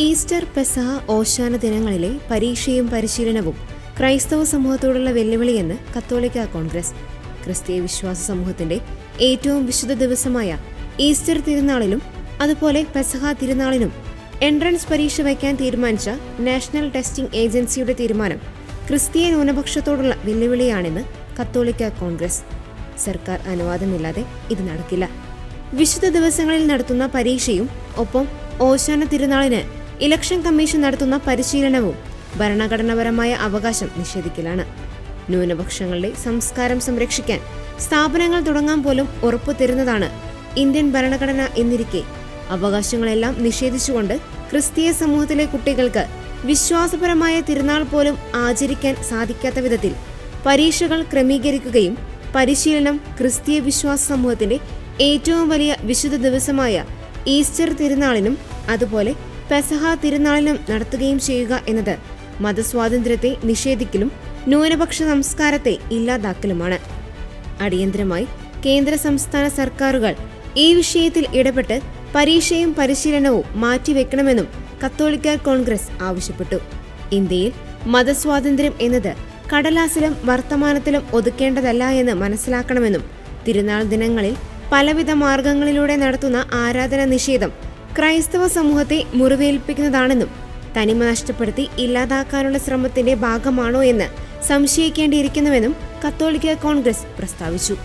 Easter, പെസഹ, ഓശാന ദിനങ്ങളിലെ പരീക്ഷയും പരിശീലനവും ക്രൈസ്തവ സമൂഹത്തോടുള്ള വെല്ലുവിളിയെന്ന് കത്തോലിക്ക കോൺഗ്രസ്. ക്രിസ്തീയ വിശ്വാസ സമൂഹത്തിന്റെ ഏറ്റവും വിശുദ്ധ ദിവസമായ ഈസ്റ്റർ തിരുനാളിലും അതുപോലെ പെസഹ തിരുനാളിനും എൻട്രൻസ് പരീക്ഷ വയ്ക്കാൻ തീരുമാനിച്ച നാഷണൽ ടെസ്റ്റിംഗ് ഏജൻസിയുടെ തീരുമാനം ക്രിസ്തീയ ന്യൂനപക്ഷത്തോടുള്ള വെല്ലുവിളിയാണെന്ന് കത്തോലിക്ക കോൺഗ്രസ്. സർക്കാർ അനുവാദമില്ലാതെ ഇത് നടക്കില്ല. വിശുദ്ധ ദിവസങ്ങളിൽ നടത്തുന്ന പരീക്ഷയും ഒപ്പം ഓശാന തിരുനാളിന് ഇലക്ഷൻ കമ്മീഷൻ നടത്തുന്ന പരിശീലനവും ഭരണഘടനാപരമായ അവകാശം നിഷേധിക്കലാണ്. ന്യൂനപക്ഷങ്ങളുടെ സംസ്കാരം സംരക്ഷിക്കാൻ സ്ഥാപനങ്ങൾ തുടങ്ങാൻ പോലും ഉറപ്പു തരുന്നതാണ് ഇന്ത്യൻ ഭരണഘടന എന്നിരിക്കെ അവകാശങ്ങളെല്ലാം നിഷേധിച്ചുകൊണ്ട് ക്രിസ്തീയ സമൂഹത്തിലെ കുട്ടികൾക്ക് വിശ്വാസപരമായ തിരുനാൾ പോലും ആചരിക്കാൻ സാധിക്കാത്ത വിധത്തിൽ പരീക്ഷകൾ ക്രമീകരിക്കുകയും പരിശീലനം ക്രിസ്തീയ വിശ്വാസ സമൂഹത്തിന്റെ ഏറ്റവും വലിയ വിശുദ്ധ ദിവസമായ ഈസ്റ്റർ തിരുനാളിനും അതുപോലെ പെസഹ തിരുനാളിനും നടത്തുകയും ചെയ്യുക എന്നത് മതസ്വാതന്ത്ര്യത്തെ നിഷേധിക്കലും ന്യൂനപക്ഷ സംസ്കാരത്തെ ഇല്ലാതാക്കലുമാണ്. അടിയന്തരമായി കേന്ദ്ര സംസ്ഥാന സർക്കാരുകൾ ഈ വിഷയത്തിൽ ഇടപെട്ട് പരീക്ഷയും പരിശീലനവും മാറ്റിവെക്കണമെന്നും കത്തോലിക്ക കോൺഗ്രസ് ആവശ്യപ്പെട്ടു. ഇന്ത്യയിൽ മതസ്വാതന്ത്ര്യം എന്നത് കടലാസിലും വർത്തമാനത്തിലും ഒതുക്കേണ്ടതല്ല എന്ന് മനസ്സിലാക്കണമെന്നും തിരുനാൾ ദിനങ്ങളിൽ പലവിധ മാർഗങ്ങളിലൂടെ നടത്തുന്ന ആരാധന നിഷേധം ക്രൈസ്തവ സമൂഹത്തെ മുറിവേൽപ്പിക്കുന്നതാണെന്നും തനിമ നഷ്ടപ്പെടുത്തി ഇല്ലാതാക്കാനുള്ള ശ്രമത്തിന്റെ ഭാഗമാണോ എന്ന് സംശയിക്കേണ്ടിയിരിക്കുന്നുവെന്നും കത്തോലിക്ക കോൺഗ്രസ് പ്രസ്താവിച്ചു.